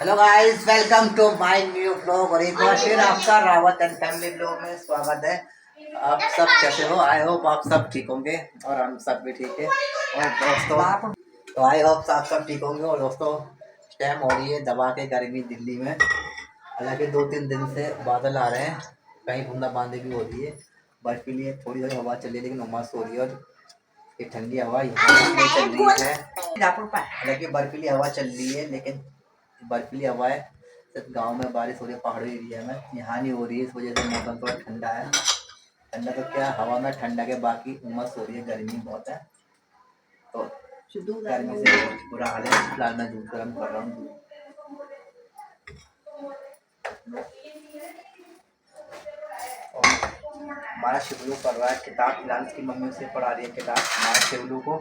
Hello guys, welcome to my new blog और एक बार फिर आपका रावत एंड फैमिली ब्लॉग में स्वागत है। आप सब कैसे हो? आई होप आप सब ठीक होंगे और हम सब भी ठीक है। और दोस्तों, तो आई होप आप सब ठीक होंगे। और दोस्तों, इस टाइम हो रही है दबा के गर्मी दिल्ली में। हालांकि 2-3 दिन से बादल आ रहे हैं, कहीं बूंदाबांदी भी हो रही है, बर्फीली है, थोड़ी थोड़ी हवा चल रही है, लेकिन उमस हो रही है। और ये ठंडी हवा यहाँ नहीं चल रही है, हालांकि बर्फीली हवा चल रही है, लेकिन बर्फीली हवा है। सिर्फ गाँव में बारिश हो रही है, पहाड़ी एरिया में यहाँ नहीं हो रही है। इस वजह से मौसम थोड़ा ठंडा है। ठंडा तो क्या, हवा में ठंडा के बाकी उमस हो रही है, गर्मी बहुत है। तो गर्मी से बुरा हाल है। फिलहाल मैं दूध गर्म कर रहा हूँ। और हमारा शिवलू पढ़ रहा है किताब, फिलहाल उसकी मम्मी उसे पढ़ा रही है किताब। हमारे शिवलू को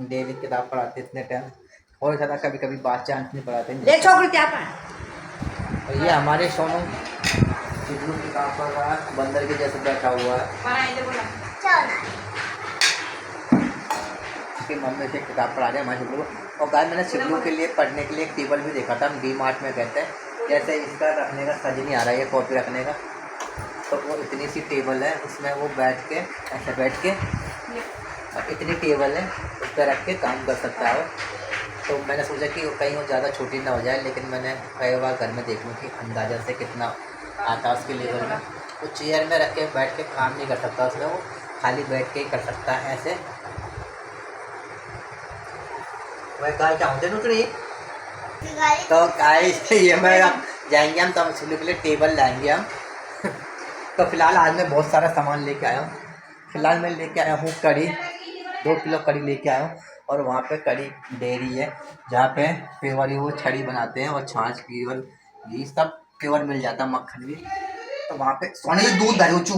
डेली किताब पढ़ाते इतने टाइम, हो जाता कभी कभी बात चांस नहीं पढ़ाते। और ये हमारे सोनू शिवलू किताब पढ़ रहा है, बंदर के जैसे बैठा हुआ है। उसकी मम्मी से किताब पढ़ा रहे हमारे शिवलू को। और गाय मैंने शिवलू के लिए पढ़ने के लिए एक टेबल भी देखा था, डी मार्ट में कहते हैं। जैसे इसका रखने का सज नहीं आ रहा है, ये कॉपी रखने का, तो वो इतनी सी टेबल है, उसमें वो बैठ के ऐसे बैठ के, और इतनी टेबल है, उस पर रख के काम कर सकता है। तो मैंने सोचा कि कहीं वो ज़्यादा छोटी ना हो जाए, लेकिन मैंने कई बार घर में देख लूँ कि अंदाज़ा से कितना आता है उसके लेवल में। वो चेयर में रख के बैठ के काम नहीं कर सकता उसमें, वो खाली बैठ के ही कर सकता है ऐसे। वह गाय चाहते नौकरी। तो गाइस, ये मैं अब जाएंगे हम, तो हम सुनने के लिए टेबल लाएंगे हम। तो फिलहाल आज मैं बहुत सारा सामान लेके आया हूँ। फिलहाल मैं लेके आया हूँ कड़ी, 2 किलो कड़ी लेके आया हूँ। और वहाँ पे कड़ी डेयरी है, जहाँ पे प्योर वो छड़ी बनाते हैं, और छाछ प्योर, घी सब प्योर मिल जाता है, मक्खन भी। तो वहाँ पे सोने से दूध धरे चू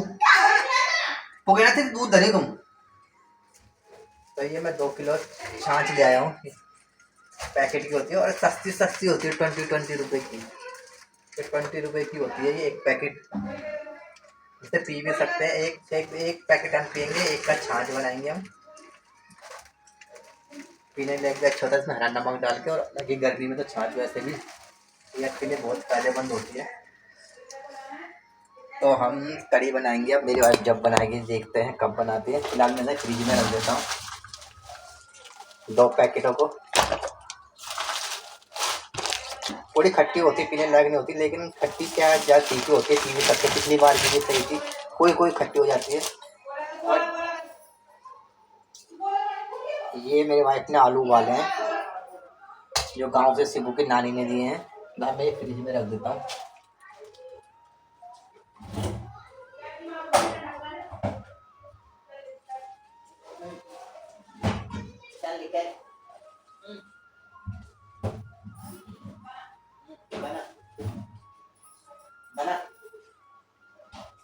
पकड़ा थे, दूध धरे तुम। तो ये मैं 2 किलो छाछ ले आया हूँ। पैकेट की होती है और सस्ती सस्ती होती है, 20 रुपए की। 20 रुपए की होती है ये एक पैकेट। इसे पी भी सकते हैं, एक पैकेट हम पियेंगे, एक का छाछ बनाएंगे हम। पीने लगे अच्छा होता है, इसमें हरा नमक डाल के। और लगी गर्मी में तो छाछ वैसे भी सेहत के लिए बहुत फायदेमंद होती है। तो हम कड़ी बनाएंगे अब, मेरी वाइफ जब बनाएगी देखते हैं कब बनाती है। फिलहाल मैं फ्रिज में रख देता हूँ 2 पैकेटों को। थोड़ी खट्टी होती, पीने लायक नहीं होती, लेकिन खट्टी क्या ज़्यादा तीखी होती है, पी भी सकते। पिछली बार की भी सही थी, कोई कोई खट्टी हो जाती है। ये मेरे वाइफ ने आलू उबाले हैं, जो गांव से शिबू की नानी ने दिए हैं। मैं फ्रिज में रख देता हूँ।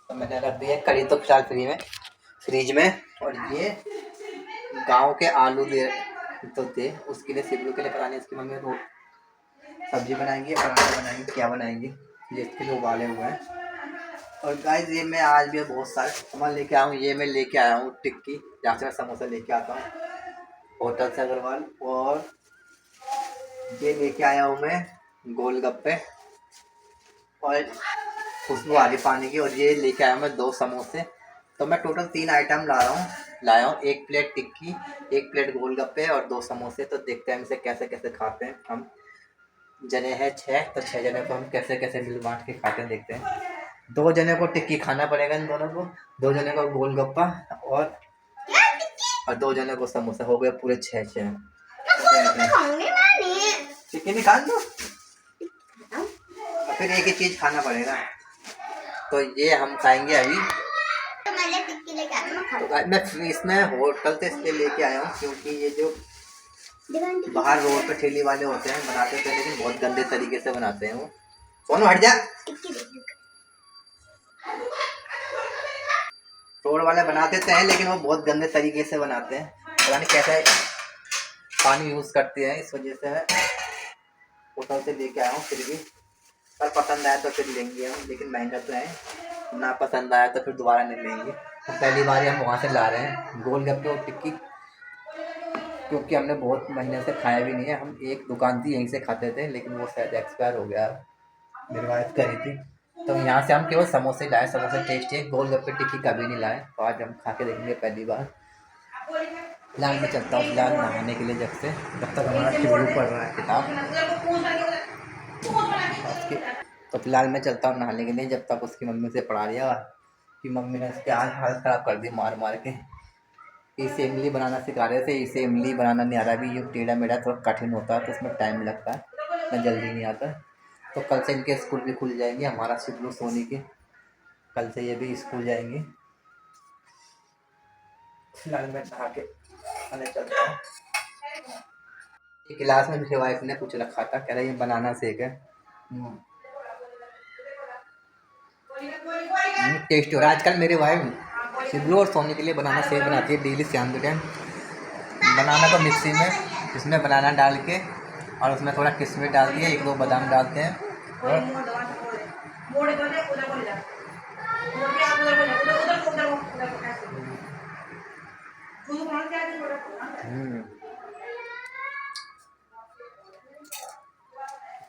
तो मैंने रख दिया कड़ी, तो फिलहाल फ्रिज में। और ये गांव के आलू दे तो थे, उसके लिए शिबलू के लिए पकाने, इसकी मम्मी को सब्जी बनाएंगी, पराठा बनाएंगी, क्या बनाएंगी, ये इसके लिए उबाले हुए हैं। और गाइस, ये मैं आज भी बहुत सारे सामान लेके आया हूँ। ये मैं लेके आया हूँ टिक्की, जहाँ से मैं समोसा लेके आता हूँ होटल से अग्रवाल। और ये लेके आया हूँ मैं गोलगप्पे और खुशबू आ रही पानी की। और ये लेके आया हूँ मैं 2 समोसे। तो मैं टोटल 3 आइटम लाया हूँ, 1 प्लेट टिक्की, 1 प्लेट गोलगप्पे और 2 समोसे। तो देखते हैं हम इसे कैसे कैसे खाते हैं। हम जने हैं 6, तो 6 जने को हम कैसे कैसे मिल बांट के खाते हैं, देखते हैं। 2 जने को टिक्की खाना पड़ेगा, इन दोनों को। 2 जने को गोलगप्पा, और 2 जने को समोसा। हो गए पूरे 6-6। टिक्की नहीं खा दो, फिर एक ही चीज खाना पड़ेगा। तो ये हम खाएंगे अभी। तो मैं इसमें होटल से इसलिए लेके आया हूँ, क्योंकि ये जो बाहर रोड पे ठेली वाले होते हैं बनाते थे, लेकिन बहुत गंदे तरीके से बनाते हैं वो। सोनू हट जा। रोड वाले बनाते तो हैं, लेकिन वो बहुत गंदे तरीके से बनाते हैं। पता नहीं कैसा पानी यूज करते हैं, इस वजह से मैं होटल से लेके आया हूँ। फिर भी अगर पसंद आया तो फिर लेंगे हम, लेकिन महंगा तो है, ना पसंद आया तो फिर दोबारा नहीं लेंगे। तो पहली बार हम वहाँ से ला रहे हैं गोलगप्पे और टिक्की। क्योंकि हमने बहुत महीने से खाया भी नहीं है। हम एक दुकान थी यहीं से खाते थे, लेकिन वो शायद एक्सपायर हो गया, मेरी वाइफ करी थी। तो यहाँ से हम केवल समोसे लाए, समोसे टेस्टी है, गोलगप्पे टिक्की कभी नहीं लाए, तो आज हम खा के देखेंगे पहली बार। फिलहाल मैं चलता हूँ फिलहाल नहाने के लिए, जब तक हमारा शिवरू पढ़ रहा है किताब। तो फिलहाल मैं चलता हूँ नहाने के लिए, जब तक उसकी मम्मी से पढ़ा लिया कि मम्मी ने उसके आज हालत ख़राब कर दी मार मार के। इसे इमली बनाना सिखा रहे थे, इसे इमली बनाना नहीं आ रहा, अभी ये टेढ़ा मेढ़ा थोड़ा कठिन होता है, तो उसमें टाइम लगता है, इतना जल्दी नहीं आता। तो कल से इनके स्कूल भी खुल जाएंगे, हमारा शिवरू सोनी के कल से ये भी स्कूल जाएंगे। फिलहाल मैं नहा के खाने चलता हूँ। एक गिलास में मेरी वाइफ ने कुछ रखा था, कह रही है बनाना शेक है। टेस्ट हो रहा है। आजकल मेरी वाइफ शिवरू और सोनी के लिए बनाना शेक बनाती है डेली शाम के टाइम। बनाना को मिक्सी में, इसमें बनाना डाल के और उसमें थोड़ा किशमिश डाल दिए, एक दो बादाम डालते हैं और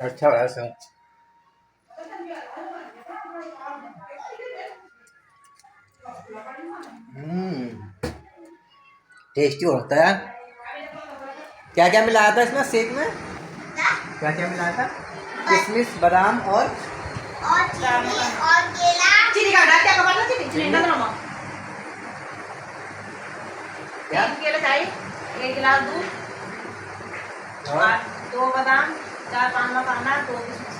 अच्छा है सर। टेस्टी होता है। क्या क्या मिलाया था इसमें शेक में? क्या क्या मिलाया था? किशमिश, बादाम और चीनी और केला। चीनी का डाल क्या पकड़ना, चीनी डाल दो। क्या? 3 केले चाहिए, 1 गिलास दूध और 2 बादाम, 4-5 मखाना, 2 किशमिश।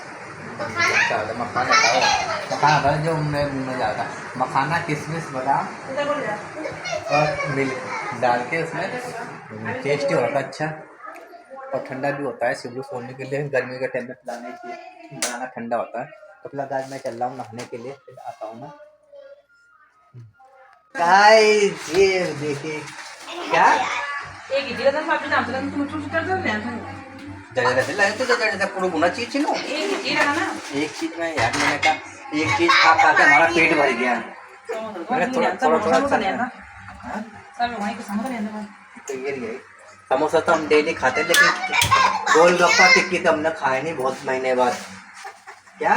मखाना था जो में जाता, मखाना, किशमिश, बादाम और मिल्क डाल के उसमें टेस्टी होता अच्छा और ठंडा भी होता है। शिवरू सोने के लिए गर्मी के टाइम में पिलाने के लिए बनाना ठंडा होता है। तो फिलहाल आज मैं चल रहा हूँ नहाने के लिए, फिर आता हूँ मैं। गाइस ये देखिए क्या एक ही जीरा था आपने नाम तो तुम चूज कर दो ना, जगह से लगे तो जगह से पूरा गुना चीज नो एक ही जीरा ना, एक चीज में यार मैंने कहा एक चीज खा खा के हमारा पेट भर गया। मैंने थोड़ा थोड़ा थोड़ा सब वहीं को समझ नहीं आता। तो ये रही समोसा तो हम डेली खाते हैं, लेकिन गोलगप्पा टिक्की तो हमने खाया नहीं बहुत महीने बाद। क्या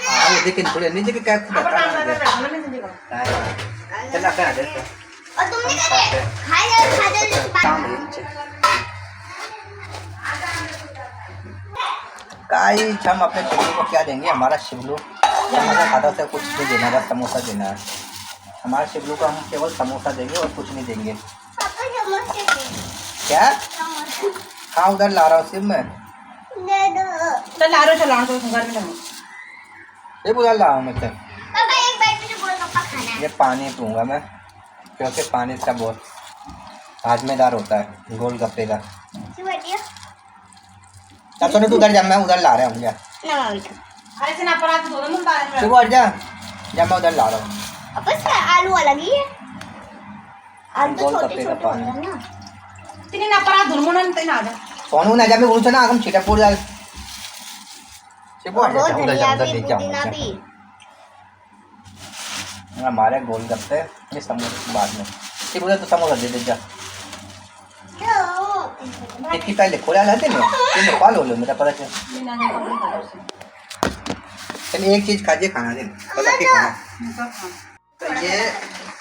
हाँ लेकिन थोड़े नहीं देखिए क्या चला कर दे और तुमने खा गाइस हम अपने शिवलू को क्या देंगे? हमारा शिवलू समोसा खाता है, कुछ नहीं देना, बस समोसा देना है। हमारे शिवलू को हम केवल समोसा देंगे और कुछ नहीं देंगे। क्या हाँ उधर ला रहा हूँ सिर्फ मैं चल ला रहा चला तो घर में ये उधर ला रहा हूँ मैं। पापा एक बाइट मुझे गोलगप्पा खाना है। ये पानी पीऊँगा मैं, क्योंकि पानी इसका बहुत हाजमेदार होता है गोलगप्पे का। तब तो तू उधर जा, मैं उधर ला रहा हूँ। अरे से ना परा तो दोनों मुंडा है। शिवू हट जा, जा मैं उधर ला रहा हूँ। अब इसका आलू अलग ही है, आलू तो छोटे छोटे होते हैं ना। तिनी ना परा धुरमुनन ते ना जा सोनू ना जा, मैं बोलूँ ना हम छीटा पूर डाल। शिवू हट जा, उधर जा, उधर ले जाऊँगा। हमारे गोलगप्पे ये समोसे बाद में। शिवू तो समोसा दे दे जा। टिक्की पहले खोला लाते ना, तुम नेपाल हो लो मेरा पता चल। चलिए एक चीज़ खाइए, खाना दे पता क्या खाना। तो ये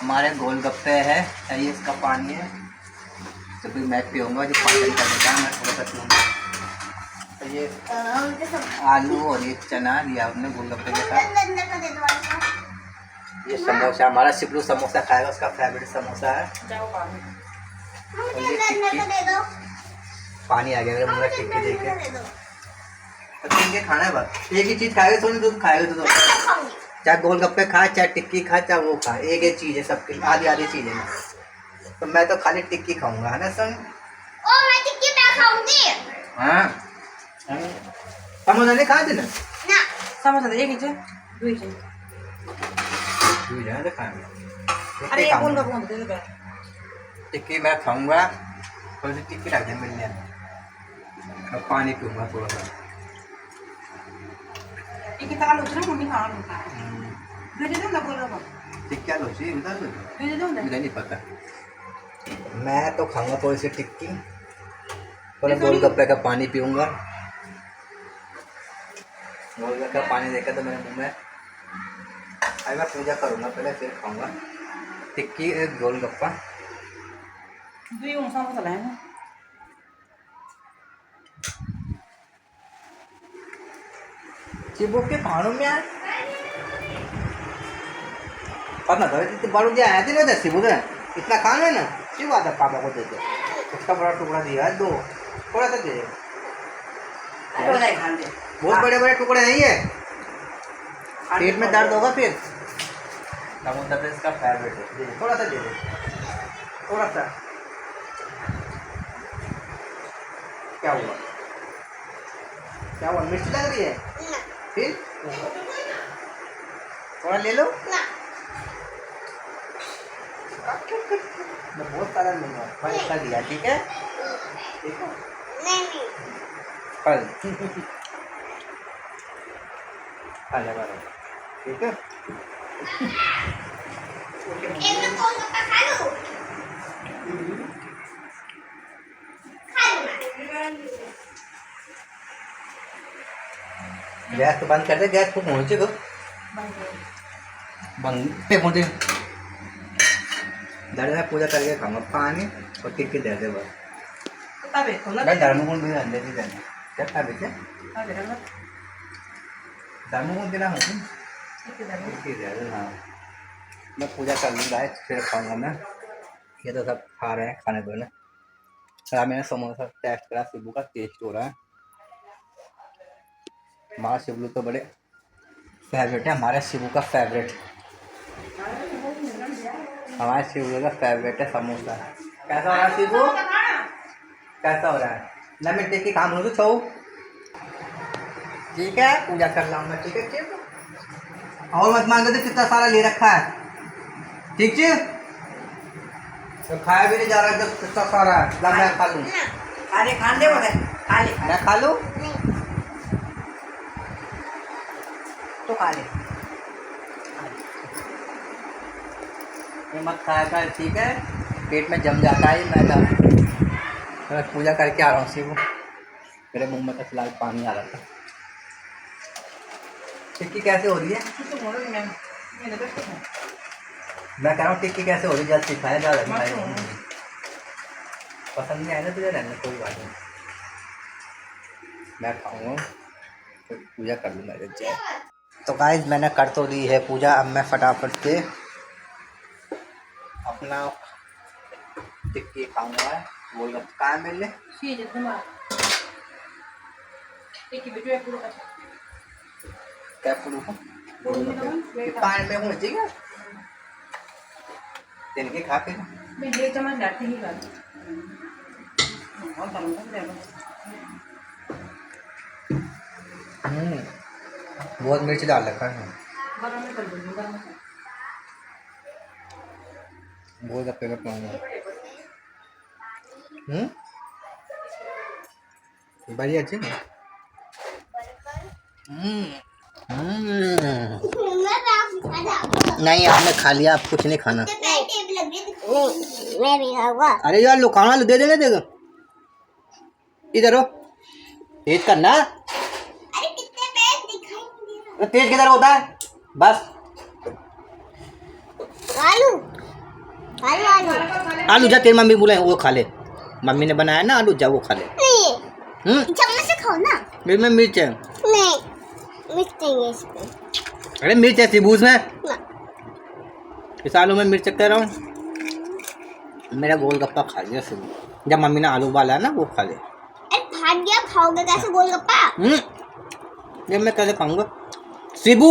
हमारे गोलगप्पे है, ये इसका पानी है, तो फिर मैं पीऊँगा जो पानी का देता है, मैं थोड़ा सा पीऊँगा। तो ये आलू और ये चना लिया आपने गोलगप्पे के साथ। ये समोसा हमारा शिवलू समोसा खाएगा, उसका फेवरेट समोसा है। और ये टिक्की, पानी आ गया मेरे मुँह में टिक्की देखे। तो टिक्की खाना है बस, एक ही चीज़ खाएगा, सोनी दूध खाएगा तो चाहे गोलगप्पे खाए, चाहे टिक्की खाए, चाहे वो खाए, एक एक चीज़ है सबके, आधी आधी चीज़ है। तो मैं तो खाली टिक्की खाऊंगा, है ना सन? ओ मैं टिक्की मैं खाऊंगी। हाँ समोसा नहीं खाते ना? ना समोसा दे एक ही चाहिए, दो ही चाहिए। दो ही जाने खाएंगे। अरे ये गोलगप्पे दे दे। टिक्की मैं खाऊंगा, थोड़ी सी टिक्की रख दे मिलने, और पानी पीऊंगा थोड़ा सा। टिक्की ताल होती ना मुंडी खाना होता है। दे दे ना गोलगप्पा। टिक्की क्या लोची उधर तो दे दे ना। मुझे नहीं पता। मैं तो खाऊंगा थोड़ी सी टिक्की, थोड़ा गोलगप्पे का पानी पीऊंगा। गोलगप्पे का पानी देखा तो मेरे मुंह में, अभी मैं पूजा करूंगा पहले फिर खाऊंगा टिक्की एक गोलगप्पा। चिबू के पहाड़ों में आए पता था इतने बड़ू दिया आया थे ना शिबू ने इतना खाना है ना, क्यों बात है पापा को देते उसका बड़ा टुकड़ा दिया है, 2 थोड़ा सा दे, बहुत बड़े बड़े टुकड़े नहीं है, पेट में दर्द होगा फिर। समुद्र पे इसका फेवरेट है, दे थोड़ा सा दे दे, थोड़ा सा। क्या हुआ, क्या हुआ, मिर्च लग रही है फिर थोड़ा ले लो। मैं बहुत सारा लूँगा, फल का दिया ठीक है, ठीक है नहीं फल खा ले बार ठीक है। एक तो गोलगप्पा खा लो, गैस तो बंद कर दे, गैस को पहुँचे तो बंद पे पहुँचे दादा मैं पूजा करके खाऊंगा, पानी और टिक्की दे दे बस। मैं धर्मकुंड भी अंदर ही जाना क्या खा बेचे धर्मकुंड देना हो टिक्की दे दे। हाँ मैं पूजा कर लूँगा फिर खाऊंगा मैं। ये तो सब खा रहे हैं, खाने दो ना। सर मैंने समोसा टेस्ट करा, शिबू का टेस्ट हो रहा है। हमारा शिबू तो बड़े फेवरेट है, हमारे शिबू का फेवरेट, हमारे शिबू का फेवरेट है समोसा। कैसा हो रहा है शिबू, कैसा हो रहा है ना, मैं टिक्की खा लूँ तो छो ठीक है, पूजा कर लाऊँ मैं ठीक है। ठीक और मत मांगो तो कितना सारा ले रखा है ठीक है, तो खाया भी नहीं जा रहा जब कितना सारा है, ला मैं खा लूँ, अरे खान दे बोले खा ले, मैं खा लूँ तो खा ले। ये मत खाया कर ठीक है, पेट में जम जाता है मैदा। मैं पूजा करके आ रहा हूँ शिबू, मेरे मुंह में तो फिलहाल पानी आ रहा था। टिक्की कैसे हो रही है, मैं कह रहा हूँ टिक्की कैसे हो रही है, जल्द सिखाया जा रहा है, पसंद नहीं आया ना तुझे, रहने कोई बात नहीं, मैं खाऊंगा तो पूजा कर लूँगा जय। तो गाइस मैंने कर तो दी है पूजा, अब मैं फटाफट से अपना टिक्की खाऊंगा। गोलगप्पे कहाँ मिल ले क्या पूरा पानी में मुझे क्या तिनके खा के बहुत मिर्च डाल रखा है, गोलगप्पे का पानी बढ़िया अच्छी नहीं आपने खा लिया, आप कुछ नहीं खाना। मैं भी खाऊंगा। अरे यार लो खाना लो, दे देना देगा, इधर हो तेज करना। अरे कितने पेज दिखाई नहीं दे रहा। तेज किधर होता है, बस आलू आलू आलू आलू जा, तेरी मम्मी बोले वो खा ले, मम्मी ने बनाया ना आलू, जा वो खा ले। नहीं चम्मच से खाओ ना, मेरे में मिर्च है। नहीं मिर्च नहीं है इसमें, अरे मिर्च है शिबूज में ना इस आलू में मिर्च कह रहा हूँ। मेरा गोलगप्पा खा लिया शिबू, जब मम्मी ने आलू उबाला ना वो खा ले। अरे भाग गया, खाओगे कैसे गोलगप्पा? जब मैं कैसे खाऊंगा शिबू,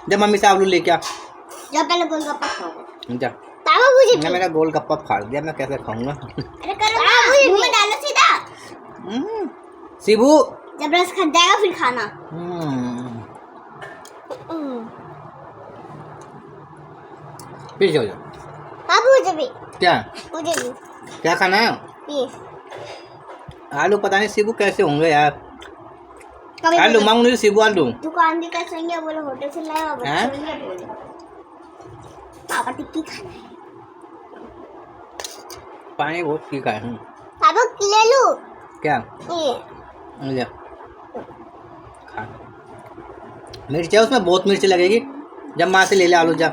जब मम्मी से आलू लेके आ, जब पहले गोलगप्पा खाओगे जा। पापा मुझे मैं मेरा गोलगप्पा फाड़ दिया, मैं कैसे खाऊंगा। अरे करो ना, मुंह में डालो सीधा, शिबू जब रस खट जाएगा फिर खाना। फिर जो जा पापा मुझे भी, क्या मुझे भी क्या खाना है, ये आलू पता नहीं शिबू कैसे होंगे यार, कभी आलू मांग नहीं शिबू आलू। दुकान भी कैसे होंगे, बोले होटल से लाए और हैं? बच्चे होंगे बोले पापा टिक्की खाना है। पानी बहुत तीखा है। पापा ले लूं क्या ये ले खा। मिर्च है उसमें, बहुत मिर्च लगेगी। जब माँ से ले ले आलू जा।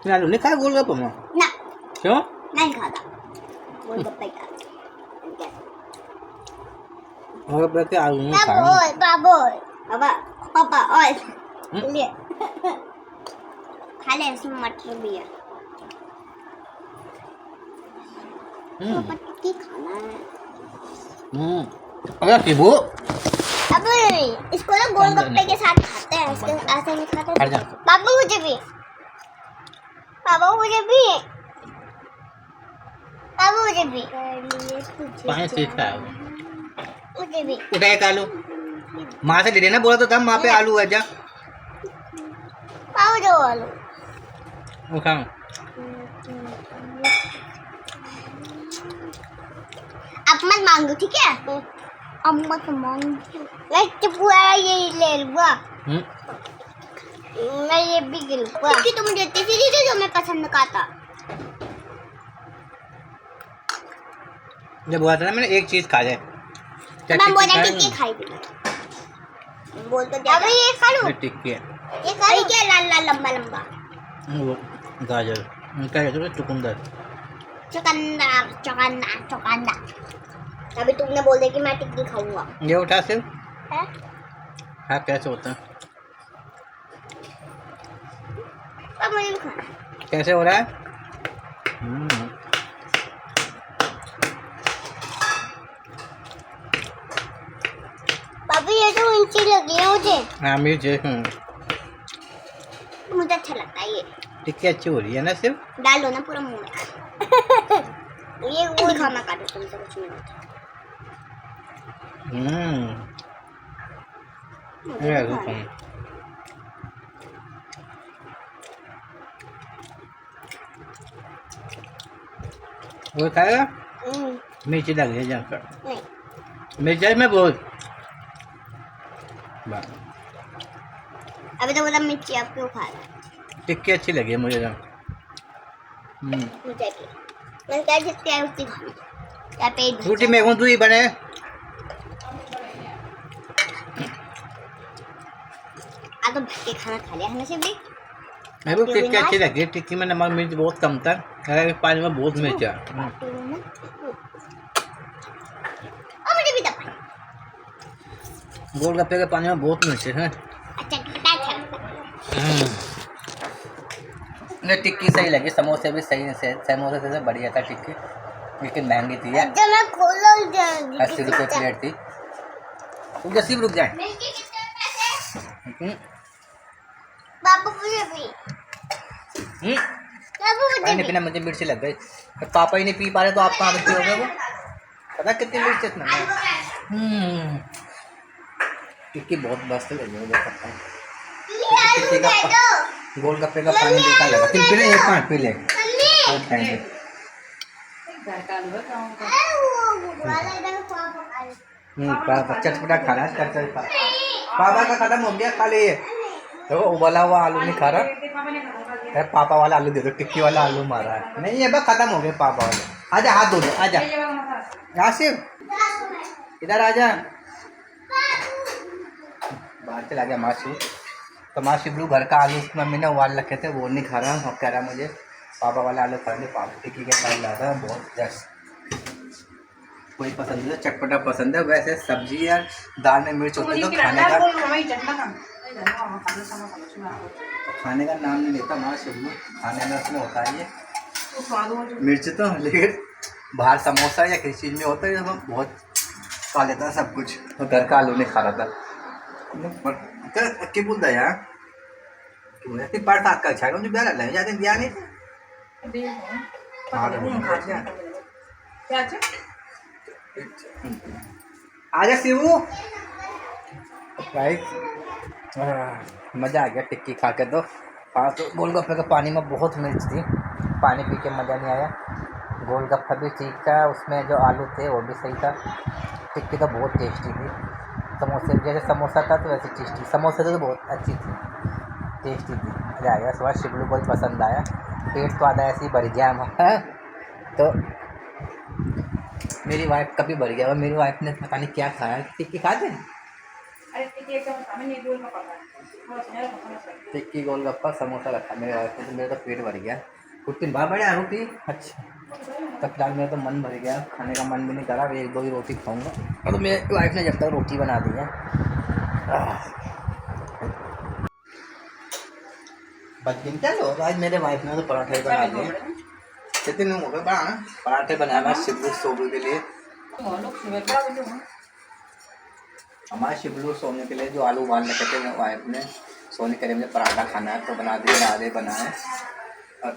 तूने आलू नहीं खाया गोलगप्पे में? ना क्यों? नहीं खाता गोलगप्पे का गोलगप्पे के आलू नहीं खाया। पापा पापा और हम्म? ले खा ले, इसमें मटर भी है। पापा की खाना है। अरे शिबू अब इसको ना गोलगप्पे के साथ खाते हैं, इसके ऐसे नहीं खाते। हट जा। पापा मुझे भी, पापा मुझे भी, पापा मुझे भी, पानी से खाया। मुझे भी। उठा एक आलू माँ से ले लेना, बोला तो था माँ पे आलू है जा। पापा दो आलू। उठा। आप मत मांगो ठीक है? अब मत मांगो। मैं तो पूरा ये ले लूँगा। मैं ये भी ले लूँगा। क्योंकि तुम देती थी जो मैं पसंद का था। जब बोला था ना मैंने एक चीज खा जाए। मैं बोला टिक्की खाई भी। बोल तो दिया। अब ये खा लूँ। टिक्की है। ये खा लूँ। क्या लाल लाल लंबा लंबा। वो गाजर क्या कहते हैं? चुकंदर। चुकंदर चुकंदर चुकंदर। अभी तुमने बोल दिया कि मैं टिक्की खाऊंगा। ये उठा सिर्फ। है? हाँ कैसे होता है? अब मुझे भी खाना है। कैसे हो रहा है? पापा ये तो ऊंची लगी है मुझे। हाँ मिर्च मुझे अच्छा लगता है ये। टिक्की अच्छी हो रही है ना सिर्फ। डाल दो ना पूरा मुंह में। ये वो खाना काटो तुमसे कुछ नहीं होता। ये रुको। वो खाएगा? मिर्ची लग रही है जहाँ पर। नहीं मिर्च में बहुत। अभी तो बोला मिर्ची आप क्यों खा रहे हैं? टिक्की अच्छी लगी है मुझे तो। मुझे भी। मैं क्या जितनी है उतनी खाऊं। क्या पेट रोटी में कौन तू ही बने? आ तो भर के खाना खा लिया है ना सिर्फ भी। मेरे को टिक्की अच्छी लगी है। टिक्की में नमक मिर्च बहुत कम था। पानी में बहुत मिर्च है। और मुझे भी दबा। गोलगप्पे के पानी में बहुत मिर्च है। अच्छा लगता है। नहीं टिक्की सही लगी। समोसे भी सही से, समोसे से बढ़िया था टिक्की, लेकिन महंगी थी यार। जब मैं खोलो 80 रुपये प्लेट थी। तुम जैसे रुक जाए। पापा मुझे भी। पापा मुझे पानी पीना मुझे मिर्ची लग गई। पापा ही नहीं पी पा रहे तो आप कहाँ पे पियोगे? वो पता कितनी मिर्च है इसमें। टिक्की बहुत मस्त लगी मुझे। टिक्की का गोलगप्पे का पानी बेकार लगा। तुम पी ले, एक पानी पी ले। चटपटा खाना है। पापा का खत्म हो गया, खा लिए। देखो उबला हुआ आलू नहीं खा रहा। पापा वाला आलू दे दो। टिक्की वाला आलू मारा है। नहीं ये बस खत्म हो गए पापा वाले। आजा हाथ धो दो। आजा आसिफ इधर आजा। बाहर चला गया माशू। तो माशू घर का आलू उसकी मम्मी ने उबाल रखे थे, वो नहीं खा रहा। और कह रहा मुझे पापा वाला आलू खा रहे। पापा टिक्की के साथ ला रहा है बहुत जस्ट। कोई पसंद है चटपटा पसंद है। वैसे सब्जी या दाल में मिर्च होती है तो खाने का नाम नहीं लेता माशू। खाने में उसमें होता है ये मिर्च तो, लेकिन बाहर समोसा या किसी चीज़ में होता है तो बहुत खा लेता है सब कुछ। तो घर का आलू नहीं खा रहा था। क्या बोलता यार? पर साथ का अच्छा मुझे ब्याह लग जाते ब्याह नहीं। आजा शिवू। मज़ा आ गया टिक्की खा के। तो हाँ तो गोलगप्पे के पानी में बहुत मिर्च थी। पानी पी के मज़ा नहीं आया। गोलगप्पा भी ठीक था, उसमें जो आलू थे वो भी सही था। टिक्की तो बहुत टेस्टी थी। समोसे जैसे समोसा था तो वैसे टेस्टी। समोसे तो बहुत अच्छी थी टेस्टी थी, मज़ा आ गया। सुबह शिबलू बहुत पसंद आया, पेट तो आधा ऐसे ही भर गया हमारा। तो मेरी वाइफ का भी भर गया, और मेरी वाइफ ने पता नहीं क्या खाया। टिक्की खा थे, टिक्की गोलगप्पा समोसा रखा मेरे वाइफ ने, तो मेरा तो पेट भर गया। कुछ दिन बाद बढ़िया रोटी। अच्छा, तो फिलहाल मेरा तो मन भर गया, खाने का मन भी नहीं करा, एक दो ही रोटी खाऊंगा। और तो मेरी वाइफ ने जब तक रोटी बना दी है। बस दिन चलो, आज मेरे वाइफ ने तो पराठे बना दिए। कितने दिन हो गए पराठे बनाया मैं शिबलू सोबू के लिए। हमारे शिबलू सोने के लिए जो आलू उबाल रखे थे, मेरे वाइफ ने सोने के लिए मुझे पराठा खाना है तो बना दिए, आधे बनाए और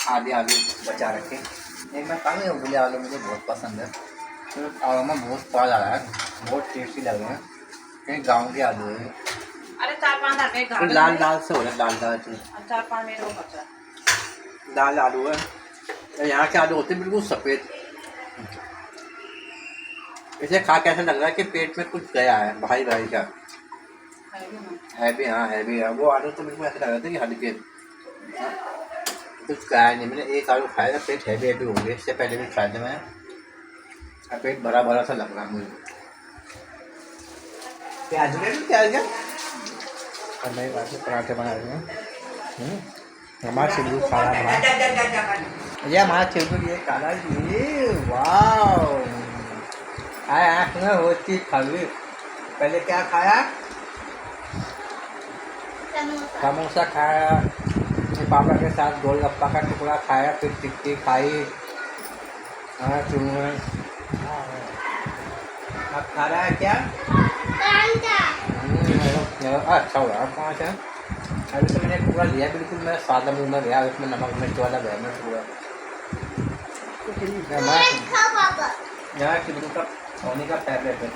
आधे आलू बचा रखे। एक मैं कहा नहीं, उबले आलू मुझे बहुत पसंद है और मैं बहुत स्वाद आ रहा है, बहुत टेस्टी लग रहे हैं। कहीं गाँव के आलू है, अरे 4-5 तो लाल लाल से हो रहा है, लाल लाल से 4-5 मेरे को पता लाल आलू है। यहाँ के आलू होते हैं बिल्कुल सफ़ेद। इसे खा के ऐसा लग रहा है कि पेट में कुछ गया है, भाई भाई का है भी। हाँ है भी है, वो आलू तो बिल्कुल ऐसा लग रहा था कि हल्के कुछ खाया नहीं। मैंने एक आलू खाया था, पेट हैवी हैवी हो गया। इससे पहले भी खाया था मैं, पेट भरा भरा सा लग रहा है मुझे। प्याज प्याज क्या और नई बात में पराठे बना रहे हैं। हमारा शिबलू काला भाई, ये हमारा शिबलू ये काला, ये वाह आँख में होती खली। पहले क्या खाया, समोसा खाया, पापा के साथ गोलगप्पा का टुकड़ा खाया, फिर टिक्की खाई। अब खा रहा है क्या, अच्छा हो रहा है 5 है। अभी तो मैंने एक टुकड़ा लिया, बिल्कुल मैं सादा मुँह में गया, उसमें नमक मिर्च वाला गया मैं टुकड़ा। यहाँ शिबलू का सोने का फेवरेट है।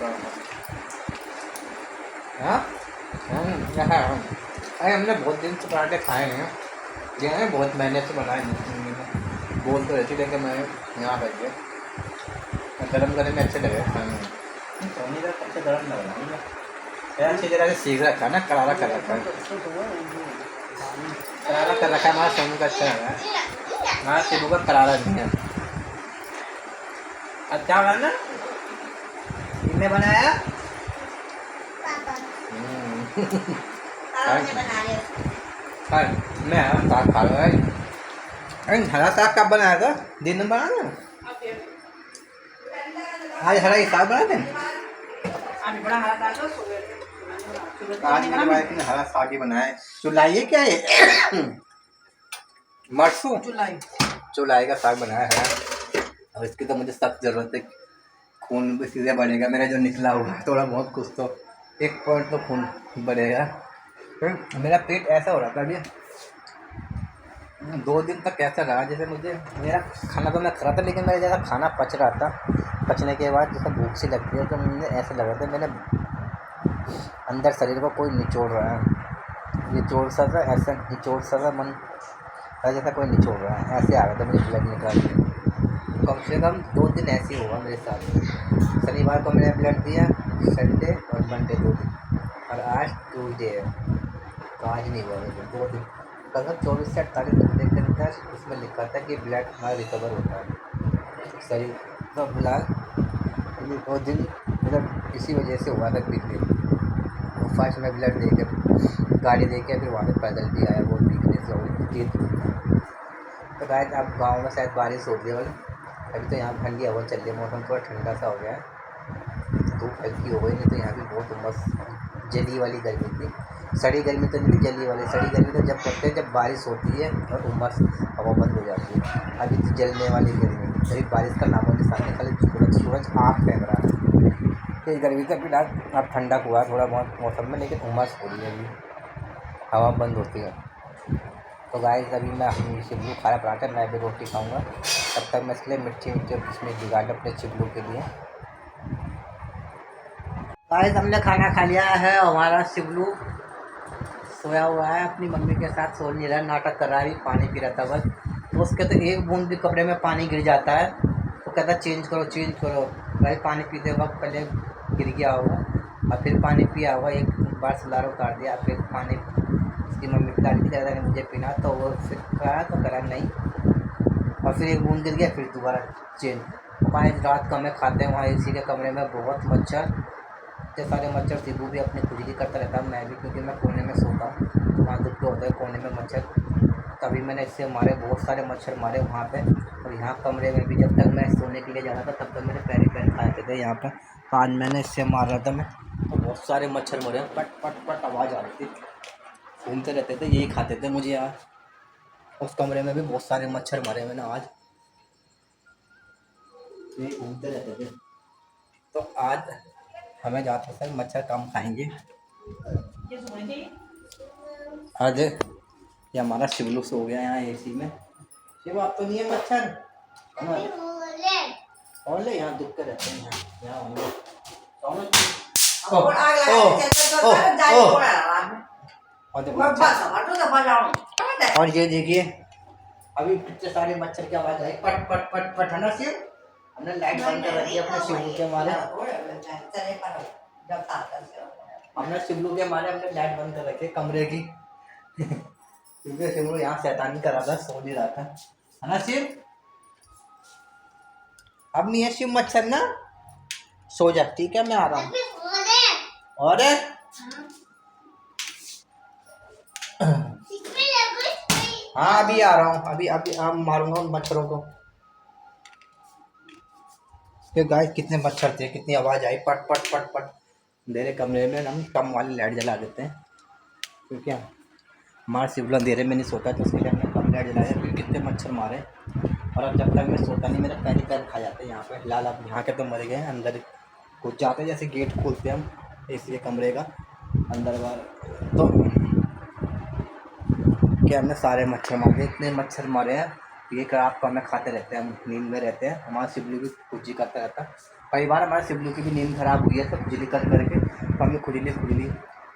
हाँ अरे हमने बहुत दिन से पराठे खाए हैं, ये है बहुत महीने से बनाए नहीं। बोल तो रहती लेकिन मैं यहाँ बैठ गया, गर्म करने में अच्छे लगे खाने में। सोने का सबसे गर्म लग रहा है, अच्छी तरह से सीख रखा है ना, करारा कर रखा है, करारा कर रखा है। हमारा सोने का अच्छा लग रहा है, हमारा शिबू का करारा नहीं है। अच्छा होगा ना, किसने बनाया, मैं साग खा रहा है। हरा साग कब बनाया था, दिन में बनाया था आज, हरा ही साग बनाए थे आज। मेरी वाइफ ने हरा साग ही बनाया है। चुलाई क्या है, मरसू चुलाई का साग बनाया है। और इसकी तो मुझे सख्त ज़रूरत है, खून भी सीधे बढ़ेगा मेरा जो निकला हुआ है थोड़ा बहुत, कुछ तो 1 पॉइंट तो खून बढ़ेगा। फिर मेरा पेट ऐसा हो रहा था अभी 2 दिन तक, कैसा रहा जैसे मुझे, मेरा खाना तो मैं खा रहा था लेकिन मेरा जैसा खाना पच रहा था, पचने के बाद जैसे भूख सी लगती है तो मुझे ऐसा लग रहा था मेरे अंदर शरीर को कोई निचोड़ रहा है, निचोड़ सा था, ऐसा निचोड़ सा मन जैसा कोई निचोड़ रहा है, ऐसे आ रहा था मुझे ब्लड निकल के। कम से कम 2 दिन ऐसे ही हुआ मेरे साथ। शनिवार को मैंने ब्लड दिया, संडे और मंडे 2 दिन, और आज ट्यूसडे है तो आज नहीं हुआ मुझे 2 दिन। कल 24 से 48 घंटे के अंदर उसमें लिखा था कि ब्लड हमारा रिकवर होता है सही। तो फिलहाल 2 दिन मतलब इसी वजह से हुआ था पिछले। तो फर्स्ट में ब्लड दे के गाड़ी दे के फिर वहाँ से पैदल भी आया, वो वीकनेस हो गई। तो शायद अब गाँव में शायद बारिश हो गई, अभी तो यहाँ ठंडी हवा चल रही है, मौसम थोड़ा ठंडा सा हो गया है, धूप हल्की हो गई, नहीं तो यहाँ भी बहुत उमस जली वाली गर्मी थी। सड़ी गर्मी तो नहीं, जली वाली। सड़ी गर्मी तो जब पड़ते हैं जब बारिश होती है और उमस हवा बंद हो जाती है, अभी तो जलने वाली गर्मी, अभी बारिश का नामो निशान है, खाली सूरज आँख फेंक रहा है। इस गर्मी का फिलहाल अब ठंडा हुआ थोड़ा बहुत मौसम में, लेकिन उमस हो रही है, अभी हवा बंद होती है। तो गाइस अभी मैं शिबलू खा रहा पराठा, मैं भी रोटी खाऊंगा, तब तक मैं इसके लिए मिट्टी इसमें बिगाड़ अपने शिबलू के लिए। गाइस हमने खाना खा लिया है, हमारा शिबलू सोया हुआ है, अपनी मम्मी के साथ सो नहीं रहा, नाटक कर रहा है, पानी पी रहा था बस। तो उसके तो एक बूंद भी कपड़े में पानी गिर जाता है तो कहता चेंज करो चेंज करो। भाई पानी पीते वक्त पहले गिर गया होगा और फिर पानी पिया होगा, एक बार सलार उतार दिया, फिर पानी उसकी मम्मी पिला दी ज़्यादा मुझे पीना, तो वो फिर करा तो करा नहीं, और फिर एक बूंद गिर गया, फिर दोबारा चेंज। वहाँ रात को हमें खाते हैं वहाँ एसी के कमरे में बहुत मच्छर, इतने सारे मच्छर। सिबू भी अपनी खुजली करता रहता है, मैं भी, क्योंकि मैं कोने में सोता हूँ, वहाँ दुख तो होता है कोने में मच्छर। तभी मैंने इससे मारे, बहुत सारे मच्छर मारे वहाँ पे। और यहाँ कमरे में भी जब तक मैं सोने के लिए जाता था तब तक मेरे पैर पैर खाते थे यहाँ पर। तो आज मैंने इससे मार रहा था मैं, तो बहुत सारे मच्छर मरे, पट पट पट आवाज़ आ रही थी, घूमते रहते थे, यही खाते थे मुझे यार। उस कमरे में भी बहुत सारे मच्छर मारे मैंने आज, यही घूमते रहते थे। तो आज हमें ज़्यादा सर मच्छर कम खाएंगे। ये सोने के आज ये हमारा शिवलू सो गया यहाँ एसी में। शिव आप तो नहीं है मच्छर, और ले यहाँ दुख के रहते हैं यहाँ हम लोग। और आग लगा के चल चल जाए थोड़ा और ये देखिए अभी कितने सारे मच्छर की आवाज आई, पट पट पट पट, है ना शिव? हमने लाइट बंद कर रखी है अपने शिवलू के मारे, हमने शिवलू के मारे हमने लाइट बंद कर रखी है कमरे की क्योंकि शिवलू यहाँ शैतानी कर रहा था, सो नहीं रहा था, है ना शिव? अब नहीं है शिव मच्छर ना, सो जा, ठीक है मैं आ रहा हूँ। और हाँ अभी आ रहा हूँ, अभी अभी आम मारूंगा उन मच्छरों को। ये गाइस कितने मच्छर थे, कितनी आवाज़ आई, पट पट पट पट। अंधेरे कमरे में हम कम वाली लाइट जला देते हैं, क्योंकि हमारा शिवला अंधेरे में नहीं सोता, तो उसके लिए हमने कम लाइट जलाया, क्योंकि कितने मच्छर मारे। और अब जब तक मैं सोता नहीं मेरे पैर ही पैर खा जाते हैं यहाँ पे। फिलहाल अब यहाँ के तो मर गए हैं, अंदर घुस जाते हैं, जैसे गेट खोलते हैं हम इसलिए कमरे का अंदर बाहर, तो क्या हमने सारे मच्छर मारे, इतने मच्छर मारे हैं। ये रात को हमें खाते रहते हैं, हम नींद में रहते हैं, हमारा शिवलू भी खुजली करता रहता है। कई बार हमारे शिवलू की भी नींद खराब हुई है, तो खुजली कर करके तो हमें खुजली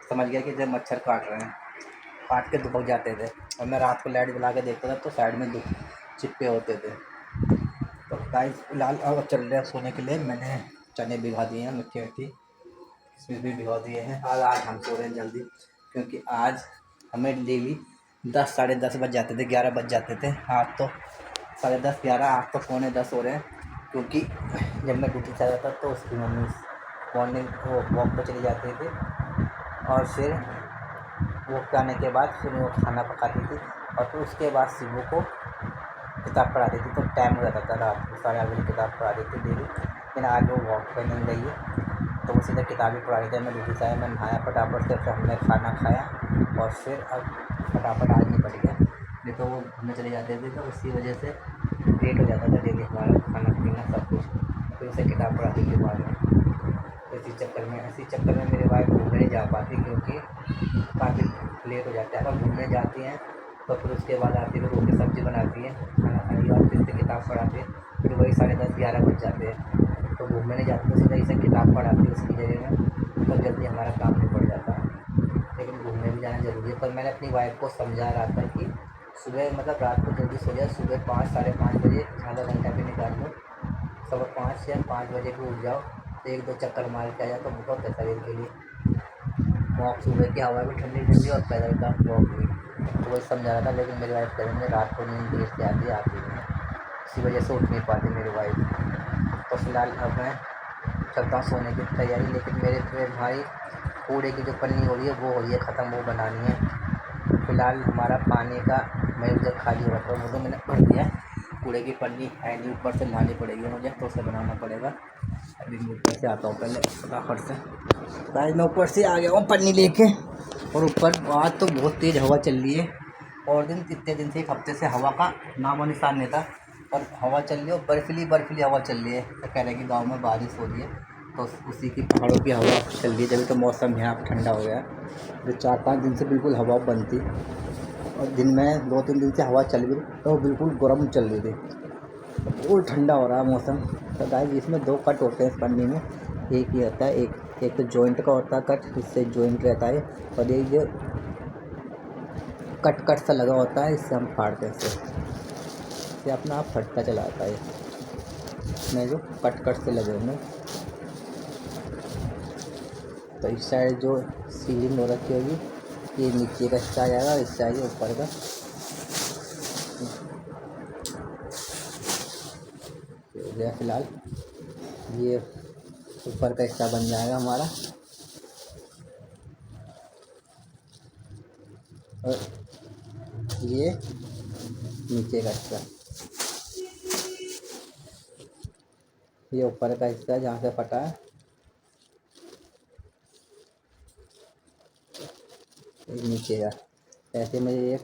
समझ गया कि जब मच्छर काट रहे हैं, काट के दुबक जाते थे। और मैं रात को लाइट जला के देखता था तो साइड में चिप्पे होते थे। तो गाइस फिलहाल अब चल रहे हैं सोने के लिए। मैंने चने भिगा दिए हैं, मिट्टी किसमिस भी भिगा दिए हैं। आज हम सो रहे हैं जल्दी, क्योंकि आज हमें डेली 10 साढ़े 10 बज जाते थे, 11 बज जाते थे। आज तो 10:30 11, आज तो 9:45 हो रहे हैं, क्योंकि जब मैं ड्यूटी से आता था तो उसकी मम्मी मॉर्निंग वो वॉक पर चली जाती थी, और फिर वॉक पे आने के बाद फिर वो खाना पकाती थी, और फिर उसके बाद शिवू को किताब पढ़ाती थी। तो टाइम हो जाता था रात को 8:30 बजे किताब पढ़ाती थी डेली। लेकिन आज वो वॉक पर नहीं गई है, तो वो सीधे किताब ही पढ़ा रही थी। मैं ड्यूटी से आया, मैं नहाया फटाफट से, फिर हमने खाना खाया, और फिर अब फटाफट आज निपट गया। नहीं तो वो घूमने चले जाते थे, तो उसी वजह से लेट हो जाता था डेली हमारा खाना पीना सब कुछ। फिर उसे किताब पढ़ाती थी बाद में। तो इसी चक्कर में मेरे वाइफ घूमने नहीं जा पाती, क्योंकि काफ़ी लेट हो जाता है। अगर घूमने जाती हैं तो फिर उसके बाद आती है, रोटी सब्ज़ी बनाती है, खाना खाने के बाद फिर से किताब पढ़ाती है, फिर वही 10:30 11 बज जाते हैं। तो घूमने नहीं जाती तो सीधा इसे किताब पढ़ाती है उसकी जगह में, तो जल्दी हमारा काम निपट जाता है। लेकिन घूमने भी जाना ज़रूरी है। पर मैंने अपनी वाइफ को समझा रहा था कि सुबह मतलब रात को जल्दी सो जाए, सुबह 5 साढ़े 5 बजे आधा घंटा भी निकाल लो, 5:15 या 5 बजे भी उठ जाओ, तो 1-2 चक्कर मार के आ जाओ, तो बहुत है शरीर के लिए। वॉक सुबह की हवा भी ठंडी ठंडी और पैदल का वॉक भी, तो वही समझा रहा था। लेकिन मेरी वाइफ करेंगे रात को नींद देर से आती है, इसी वजह से उठ नहीं पाती मेरी वाइफ। तो फिलहाल अब मैं चलता हूँ सोने की तैयारी। लेकिन मेरे भाई कूड़े की जो पन्नी हो रही है वो हो रही है ख़त्म, वो बनानी है। फिलहाल हमारा पानी का मैं जब खाली हो रहा था वो तो मैंने भर दिया, कूड़े की पन्नी है नहीं, ऊपर से लानी पड़ेगी मुझे, तो उसे बनाना पड़ेगा। अभी मैं ऊपर से आता हूँ पहले फटाफट से। गाइस मैं ऊपर से आ गया हूँ पन्नी लेके, और ऊपर आज तो बहुत तेज़ हवा चल रही है। और इतने दिन से 1 हफ्ते से हवा का नामो निशान नहीं था, और हवा चल रही है, और बर्फीली हवा चल रही है। तो कह रहे हैं कि गाँव में बारिश हो रही है, तो उसी की पहाड़ों की हवा चल रही है, जब तो मौसम यहाँ पर ठंडा हो गया। जो 4-5 दिन से बिल्कुल हवा बंद थी, और दिन में 2-3 दिन से हवा चल रही तो बिल्कुल गर्म चल रही थी, बिल्कुल ठंडा हो रहा है मौसम। तो गाइस इसमें 2 कट होते हैं इस पन्नी में, एक ही होता है, एक तो जॉइंट का होता है कट, इससे जॉइंट रहता है, और एक जो कट सा लगा होता है, इससे हम फाड़ते हैं, इससे अपना आप फटता चला आता है। इसमें जो कट से लगे होंगे, तो इस साइड जो सीलिंग हो रखी होगी ये नीचे का हिस्सा आ जाएगा, हिस्सा है ऊपर का। हो गया फिलहाल, ये ऊपर का हिस्सा बन जाएगा हमारा। और ये नीचे का हिस्सा, ये ऊपर का हिस्सा जहाँ से फटा है, ये नीचे का। ऐसे मुझे ये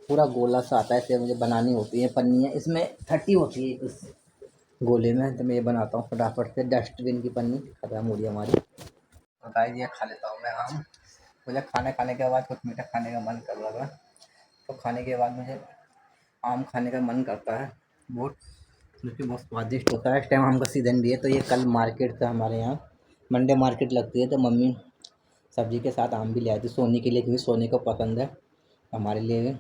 पूरा गोला सा आता है, ऐसे मुझे बनानी होती है पन्नियाँ, इसमें 30 होती है इस गोले में, तो मैं ये बनाता हूँ फटाफट से। डस्टबिन की पन्नी खत्म हो रही है हमारी। तो गाइस ये खा लेता हूँ मैं आम। मुझे खाने के बाद कुछ मीठा खाने का मन कर रहा था, तो खाने के बाद मुझे आम खाने का मन करता है बहुत, क्योंकि बहुत स्वादिष्ट होता है। इस टाइम आम का सीज़न भी है, तो ये कल मार्केट से हमारे यहाँ मंडे मार्केट लगती है, तो मम्मी सब्जी के साथ आम भी ले आई थी सोनी के लिए, क्योंकि सोनी को पसंद है, हमारे लिए भी।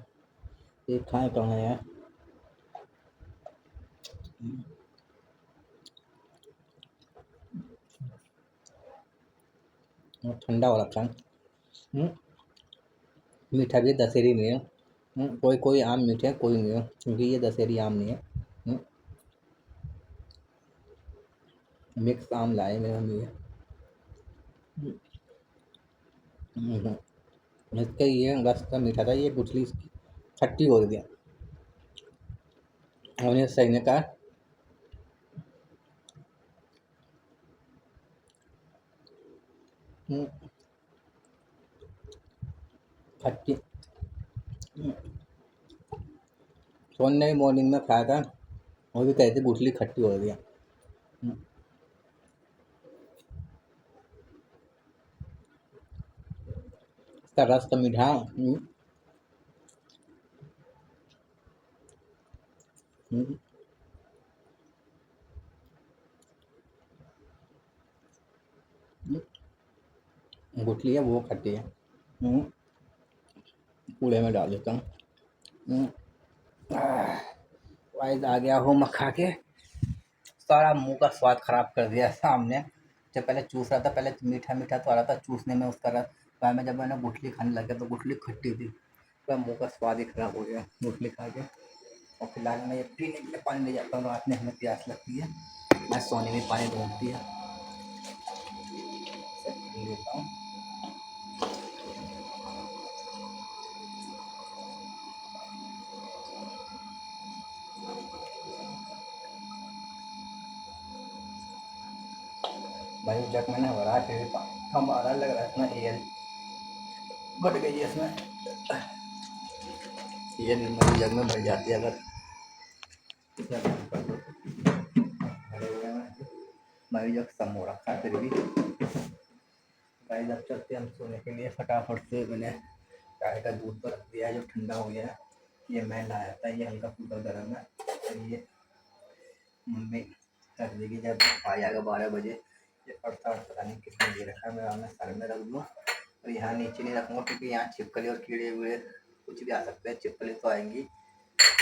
ये खाएँ कहाँ यार, ठंडा हो रखा है। हम्म, मीठा भी दशहरी नहीं है। कोई कोई आम मीठे हैं, कोई नहीं है, क्योंकि ये दशहरी आम नहीं है। मिक्स आम लाए मेरे मम्मी है। इसका ये रस का मीठा था, ये गुठली इसकी खट्टी हो गई। और ये सही ने कहा, हम्म, खट्टी। सोन ने भी मॉर्निंग में खाया था, वो भी कहते गुठली खट्टी हो गई है। इसका रस का मीठा, हम्म, गुठली है वो खट्टी है। हम्म, कूड़े में डाल देता हूँ। हम्म, वाइज आ गया हो मखा के, सारा मुंह का स्वाद खराब कर दिया सामने। जब पहले चूस रहा था, पहले मीठा मीठा तो आ रहा था चूसने में उसका रस, बाद में जब मैंने गुठली खाने लगा तो गुठली खट्टी थी, पूरा मुंह का स्वाद ही खराब हो गया गुठली खा के। और फिलहाल मैं ये पीने के लिए पानी ले जाता हूँ, रात में हमें प्यास लगती है, मैं सोने में पानी ढूंढती है, पी लेता हूँ। भाई जग मैंने भरा, फिर हमारा लग रहा है इसमें एयर घट गई है इसमें, ये मेरी जग में भर जाती है अगर इसे बंद कर दो तो। भरे हुए हैं, मैं जग सम हो रखा है फिर भी। भाई जब चलते हम सोने के लिए, फटाफट से मैंने चाय का दूध तो रख दिया है जो ठंडा हो गया है। ये मैं लाया था, ये हल्का फुल्का गर्म है, और ये मम्मी रख देगी जब आ जाएगा 12 बजे। ये पता नहीं कितने दे रखा है, मैं सर में रख दूँ, और यहाँ नीचे नहीं रखूँगा, क्योंकि यहाँ छिपकली और कीड़े वीड़े कुछ भी आ सकते हैं। छिपकली तो आएंगी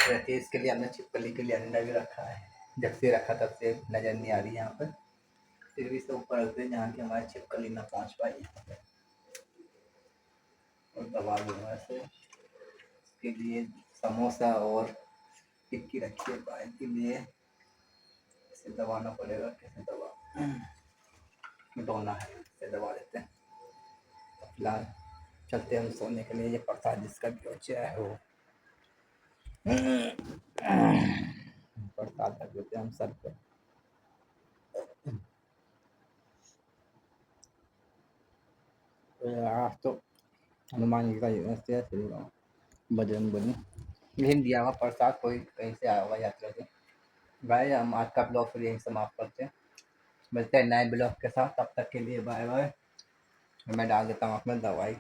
रहती है, इसके लिए हमने छिपकली के लिए अंडा भी रखा है। जब से रखा तब से नज़र नहीं आ रही यहाँ पर, फिर भी इसे ऊपर रख दें जहाँ की हमारी छिपकली ना पहुँच पाई यहाँ पर। और दबा दूँगा इसे, इसके लिए समोसा और टिक्की रखी है भाई के लिए, इसे दबाना पड़ेगा। कैसे दबा डोना है, इसे दबा देते हैं। तो फिलहाल चलते हैं हम सोने के लिए, ये प्रसाद जिसका भी हो चाहे हो प्रसाद रख देते हैं हम सर पे। तो आज तो हनुमान जी का युवराज है, श्री राम बजरंग बली, लेकिन दिया हुआ प्रसाद कोई कहीं से आया हुआ यात्रा से। भाई हम आज का ब्लॉग फिर यहीं समाप्त करते हैं, मिलते हैं नए ब्लॉग के साथ, तब तक के लिए बाय बाय। मैं डाल देता हूँ अपना दवाई।